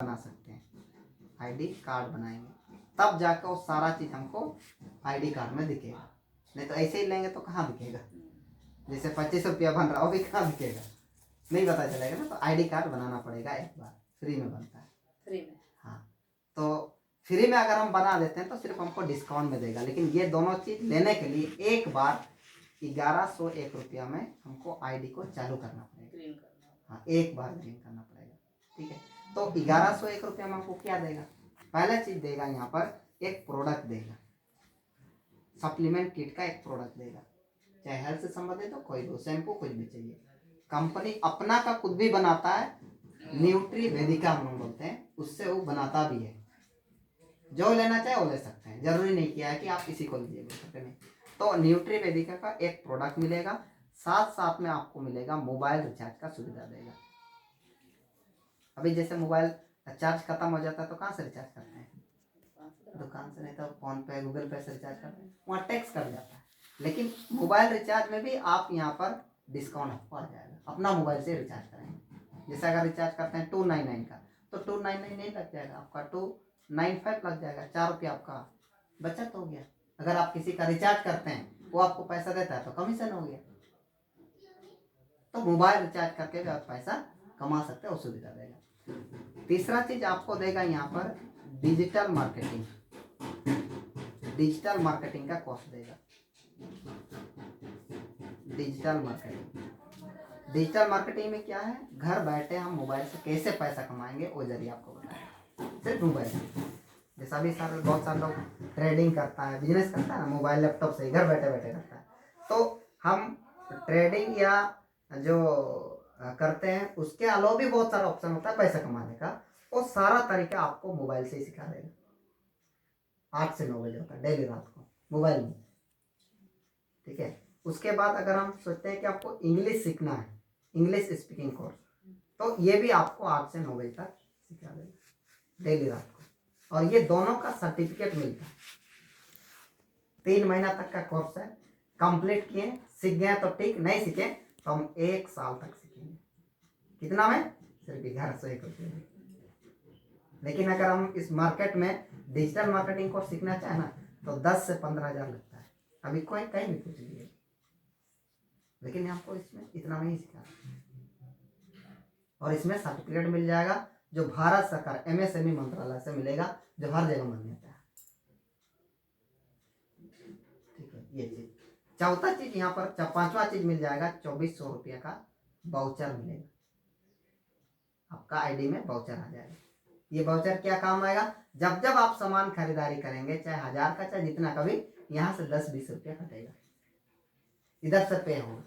बना सकते हैं, आईडी कार्ड बनाएंगे तब जाकर वो सारा चीज़ हमको आईडी कार्ड में दिखेगा। नहीं तो ऐसे ही लेंगे तो कहाँ दिखेगा, जैसे 25 रुपया बन रहा हो भी कहाँ दिखेगा, नहीं पता चलेगा ना। तो आईडी कार्ड बनाना पड़ेगा, एक बार फ्री में बनता है। फ्री में? हाँ, तो फ्री में अगर हम बना देते हैं तो सिर्फ हमको डिस्काउंट में देगा, लेकिन ये दोनों चीज़ लेने के लिए एक बार 1101 रुपया में हमको आईडी को चालू करना पड़ेगा। हाँ, एक बार ग्रीन करना पड़ेगा, ठीक है। तो 1101 रुपया में हमको क्या देगा, पहला चीज़ देगा यहाँ पर एक प्रोडक्ट देगा, सप्लीमेंट किट का एक प्रोडक्ट देगा, चाहे हेल्थ से संबंधित हो, कोई भी शैम्पू कुछ भी चाहिए। कंपनी अपना का खुद भी बनाता है, न्यूट्री वेदिका हम बोलते हैं, उससे वो बनाता भी है। जो लेना चाहे वो ले सकते हैं, जरूरी नहीं किया है कि आप किसी को लीजिए, बोल सकते नहीं। तो न्यूट्री वेदिका का एक प्रोडक्ट मिलेगा, साथ साथ में आपको मिलेगा मोबाइल रिचार्ज का सुविधा देगा। अभी जैसे मोबाइल चार्ज खत्म हो जाता है तो कहाँ से रिचार्ज करते हैं, दुकान से, नहीं तो फोन पे गूगल पे से रिचार्ज करते हैं, वहाँ टैक्स कट जाता है। लेकिन मोबाइल रिचार्ज में भी आप यहाँ पर डिस्काउंट आपको आ जाएगा, अपना मोबाइल से रिचार्ज करेंगे। जैसे अगर रिचार्ज करते हैं 299 का, तो 299 नहीं लग जाएगा आपका, 295 लग जाएगा, 4 रुपया आपका बचत हो गया। अगर आप किसी का रिचार्ज करते हैं, वो आपको पैसा देता है तो कमीशन हो गया। तो मोबाइल रिचार्ज करके भी आप पैसा कमा सकते हैं, वो सुविधा देगा। तीसरा चीज आपको देगा यहाँ पर डिजिटल मार्केटिंग, डिजिटल मार्केटिंग का कोर्स देगा। डिजिटल मार्केटिंग, डिजिटल मार्केटिंग में क्या है, घर बैठे हम मोबाइल से कैसे पैसा कमाएंगे वो जरिए आपको बताएगा, सिर्फ मोबाइल से। जैसा भी सारे बहुत सारे लोग ट्रेडिंग करता है, बिजनेस करता है ना, मोबाइल लैपटॉप से घर बैठे बैठे करता है। तो हम ट्रेडिंग या जो करते हैं उसके अलावा भी बहुत सारा ऑप्शन होता है पैसा कमाने का, वो सारा तरीका आपको मोबाइल से ही सिखा देगा। 8 से 9 बजे होता है डेली रात को मोबाइल में, ठीक है। उसके बाद अगर हम सोचते हैं कि आपको इंग्लिश सीखना है, इंग्लिश स्पीकिंग कोर्स, तो ये भी आपको 8 से 9 बजे तक सिखा देगा डेली रात को। और ये दोनों का सर्टिफिकेट मिलता है, 3 महीना तक का कोर्स है। कंप्लीट किए, सीख गए तो ठीक, नहीं सीखे तो हम 1 साल तक सीखेंगे। कितना में, सिर्फ 1101 रुपये में। लेकिन अगर हम इस मार्केट में डिजिटल मार्केटिंग कोर्स सीखना चाहे ना तो 10 से 15 हज़ार लगता है, अभी कोई कहीं भी पूछ लीजिए। लेकिन हमको इसमें इतना नहीं सिखा, और इसमें सर्टिफिकेट मिल जाएगा जो भारत सरकार MSME मंत्रालय से मिलेगा, जो हर जगह मान्यता है, ठीक है। ये चीज, चौथा चीज यहाँ पर, पांचवा चीज मिल जाएगा, 2400 रुपया का वाउचर मिलेगा, आपका आईडी में वाउचर आ जाएगा। ये वाउचर क्या काम आएगा, जब जब आप सामान खरीदारी करेंगे, चाहे 1000 का चाहे जितना का भी, यहाँ से 10-20 रुपया कटेगा, इधर से पे होगा,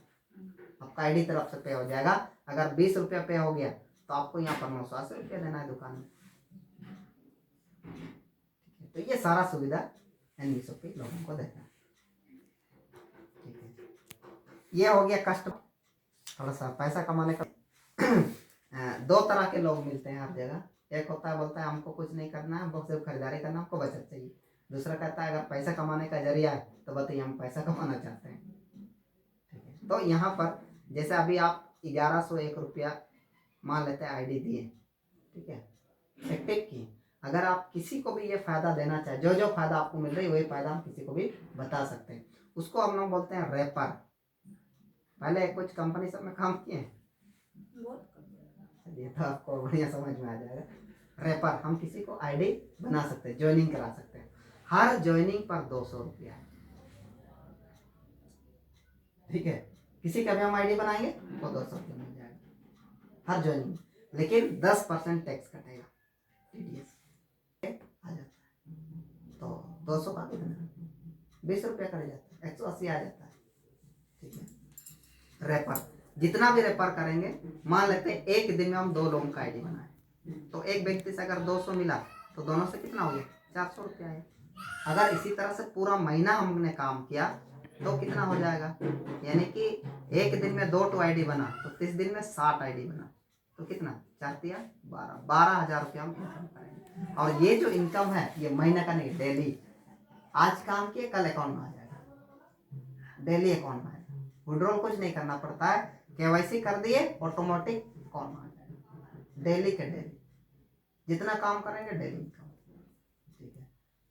आपका आईडी तरफ से पे हो जाएगा। अगर 20 रुपया पे हो गया तो आपको यहाँ पर 980 रुपया देना है दुकान में, तो ये सारा सुविधा NBSOP लोगों को देता है, ठीक है। ये हो गया कष्ट, थोड़ा सा पैसा कमाने का। 2 तरह के लोग मिलते हैं हर जगह, एक होता है बोलता है हमको कुछ नहीं करना है, हमको सिर्फ खरीदारी करना, हमको बचत चाहिए। दूसरा कहता है अगर पैसा कमाने का जरिया है तो बताइए हम पैसा कमाना चाहते हैं, ठीक है। तो यहाँ पर जैसे अभी आप 1101 रुपया मान लेते हैं आईडी दिए, ठीक है, एक्टिव किए। अगर आप किसी को भी ये फायदा देना चाहे, जो जो फायदा आपको मिल रही है वही फायदा हम किसी को भी बता सकते हैं, उसको हम लोग बोलते हैं रेपर। पहले कुछ कंपनी सब में काम किए हैं, ये तो आपको बढ़िया समझ में आ जाएगा। रेपर, हम किसी को आईडी बना सकते हैं, ज्वाइनिंग करा सकते हैं, हर ज्वाइनिंग पर 200 रुपया है, ठीक है। किसी का भी हम आईडी बनाएंगे तो 200 रुपया मिल जाएगा हर ज्वाइनिंग, लेकिन 10% टैक्स कटेगा, TDS आ जाता है। तो 200 का कितना, 20 रुपया कट जाता है, 180 आ जाता है, ठीक है। रेपर, जितना भी रेफर करेंगे, मान लेते हैं एक दिन में हम 2 लोगों का आईडी बनाए, तो एक व्यक्ति से अगर 200 मिला तो दोनों से कितना हो गया, 400 रुपया है। अगर इसी तरह से पूरा महीना हमने काम किया तो कितना हो जाएगा, यानी कि एक दिन में 2 आईडी बना तो 30 दिन में 60 आईडी बना, तो कितना, 12,000 रुपया हम इनकम करेंगे। और ये जो इनकम है ये महीने का नहीं, डेली, आज काम किए कल अकाउंट में आ जाएगा, डेली अकाउंट में आएगा, विड्रॉल कुछ नहीं करना पड़ता है, KYC कर दिए ऑटोमेटिक अकाउंट में आ जाएगा, डेली के डेली, जितना काम करेंगे डेली इनकम। ठीक है,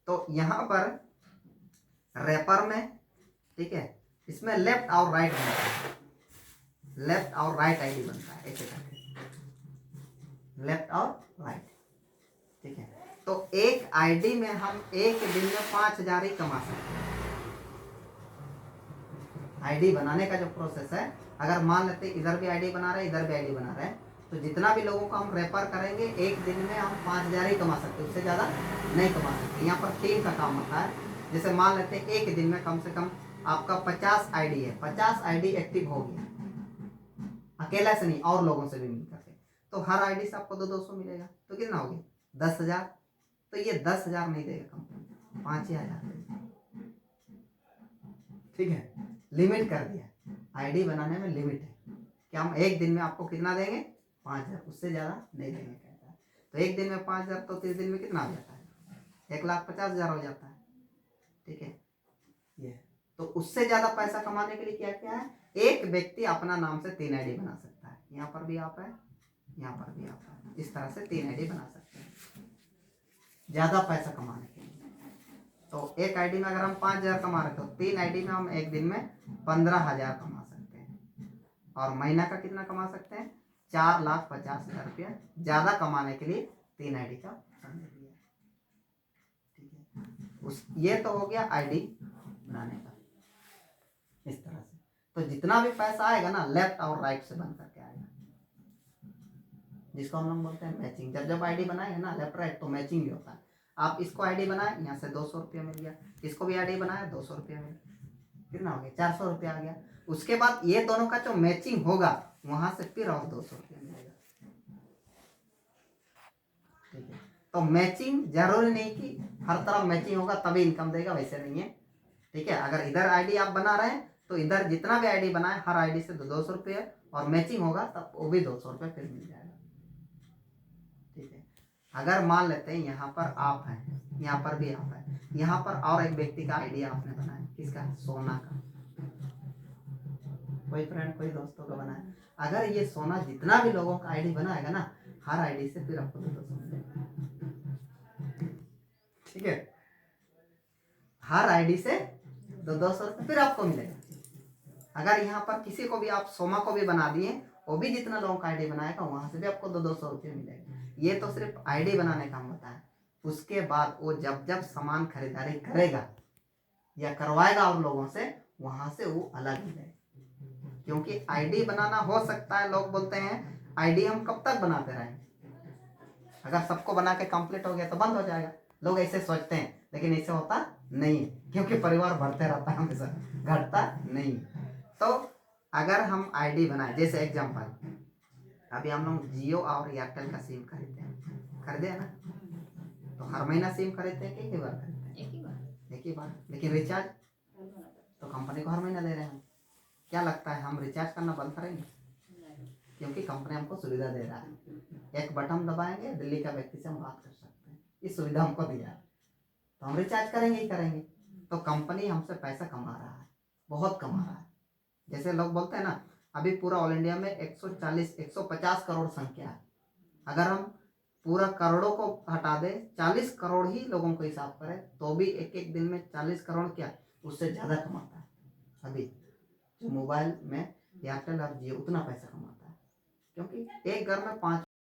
तो यहाँ पर रैपर में, ठीक है, इसमें लेफ्ट और राइट बनता है, लेफ्ट और राइट आईडी बनता है ऐसे करके, लेफ्ट और राइट। ठीक है, तो एक आईडी में हम एक दिन में 5,000 ही कमा सकते हैं। आईडी बनाने का जो प्रोसेस है, अगर मान लेते इधर भी आईडी बना रहे हैं, इधर भी आईडी बना रहे हैं, तो जितना भी लोगों को हम रेफर करेंगे एक दिन में हम 5,000 ही कमा सकते, उससे ज़्यादा नहीं कमा सकते। यहाँ पर टीम का काम होता है। जैसे मान लेते हैं एक दिन में कम से कम आपका 50 आईडी है, 50 आईडी एक्टिव हो गया, अकेला से नहीं और लोगों से भी मिल करके, तो हर आईडी से आपको 200 मिलेगा, तो कितना हो गया 10,000। तो ये 10,000 नहीं देगा कंपनी, 5,000 देगा। ठीक है, लिमिट कर दिया, आईडी बनाने में लिमिट है कि हम एक दिन में आपको कितना देंगे 5,000, उससे ज़्यादा नहीं देंगे कहता है। तो एक दिन में 5,000, तो 30 दिन में कितना हो जाता है 1,50,000 हो जाता है। ठीक है, ये तो उससे ज़्यादा पैसा कमाने के लिए क्या क्या है, एक व्यक्ति अपना नाम से 3 आईडी बना सकता है। यहाँ पर भी आप है, यहाँ पर भी आप है, इस तरह से 3 आईडी बना सकते हैं ज़्यादा पैसा कमाने के लिए। तो एक आईडी में अगर हम 5,000 कमा रहे तो 3 आईडी में हम एक दिन में 15,000 कमा सकते हैं, और महीना का कितना कमा सकते हैं 4,50,000 रुपया ज़्यादा कमाने के लिए 3 आईडी का ऑप्शन दे दिया। ठीक है, ये तो हो गया आईडी बनाने का इस तरह से। तो जितना भी पैसा आएगा ना लेफ्ट और राइट से बन करके आएगा, जिसको हम लोग बोलते हैं मैचिंग। जब आईडी बनाएंगे ना लेफ्ट राइट तो मैचिंग भी होता है। आप इसको आईडी बनाए, यहाँ से 200 रुपया मिल गया, इसको भी आईडी बनाया 200 रुपया मिल गया, कितना हो गया 400 रुपया आ गया। उसके बाद ये दोनों का जो मैचिंग होगा वहां से फिर और 200 रुपया मिलेगा। ठीक है, तो मैचिंग जरूरी नहीं कि हर तरफ मैचिंग होगा तभी इनकम देगा, वैसे नहीं है। ठीक है, अगर इधर आईडी आप बना रहे हैं तो इधर जितना भी आईडी बनाए हर आईडी से 200 रुपये, और मैचिंग होगा तब वो भी 200 रुपये फिर मिल जाएगा। ठीक है, अगर मान लेते हैं यहाँ पर आप हैं, यहाँ पर भी आप है, यहाँ पर और एक व्यक्ति का आईडी आपने बनाया, किसका सोना का, कोई फ्रेंड कोई दोस्तों का बनाया। अगर ये सोना जितना भी लोगों का आईडी बनाएगा ना हर आईडी से फिर आपको 200 मिलेगा। ठीक है, हर आईडी से 200 रुपये फिर आपको मिलेगा। अगर यहाँ पर किसी को भी आप सोमा को भी बना दिए, वो भी जितना लोगों का आईडी बनाएगा वहां से भी आपको 200 रुपये मिलेगा। ये तो सिर्फ आईडी बनाने का हम बताएं। उसके बाद वो जब जब सामान खरीदारी करेगा या करवाएगा और लोगों से, वहां से वो अलग मिलेगा। क्योंकि आईडी बनाना हो सकता है, लोग बोलते हैं आईडी हम कब तक बनाते रहेंगे, अगर सबको बना के कंप्लीट हो गया तो बंद हो जाएगा, लोग ऐसे सोचते हैं। लेकिन ऐसे होता नहीं, क्योंकि परिवार बढ़ते रहता है हमेशा, घटता नहीं। तो अगर हम आईडी बनाए, जैसे एग्जांपल अभी हम लोग जियो और एयरटेल का सिम खरीदते हैं, खरीदे है ना, तो हर महीना सिम खरीदते हैं कि एक ही बार खरीदते हैं, एक ही बार। लेकिन रिचार्ज तो कंपनी को हर महीना दे रहे हैं। क्या लगता है हम रिचार्ज करना बंद करेंगे? क्योंकि कंपनी हमको सुविधा दे रहा है, एक बटन दबाएंगे दिल्ली का व्यक्ति से हम बात कर सकते हैं, इस सुविधा हमको दिया है, तो हम रिचार्ज करेंगे ही करेंगे। तो कंपनी हमसे पैसा कमा रहा है, बहुत कमा रहा है। जैसे लोग बोलते हैं ना, अभी पूरा ऑल इंडिया में 150 करोड़ संख्या है। अगर हम पूरा करोड़ों को हटा दे, 40 करोड़ ही लोगों को हिसाब करें तो भी एक एक दिन में 40 करोड़ क्या उससे ज़्यादा कमाता है। अभी जो मोबाइल में एयरटेल और जियो उतना पैसा कमाता है, क्योंकि एक घर में 5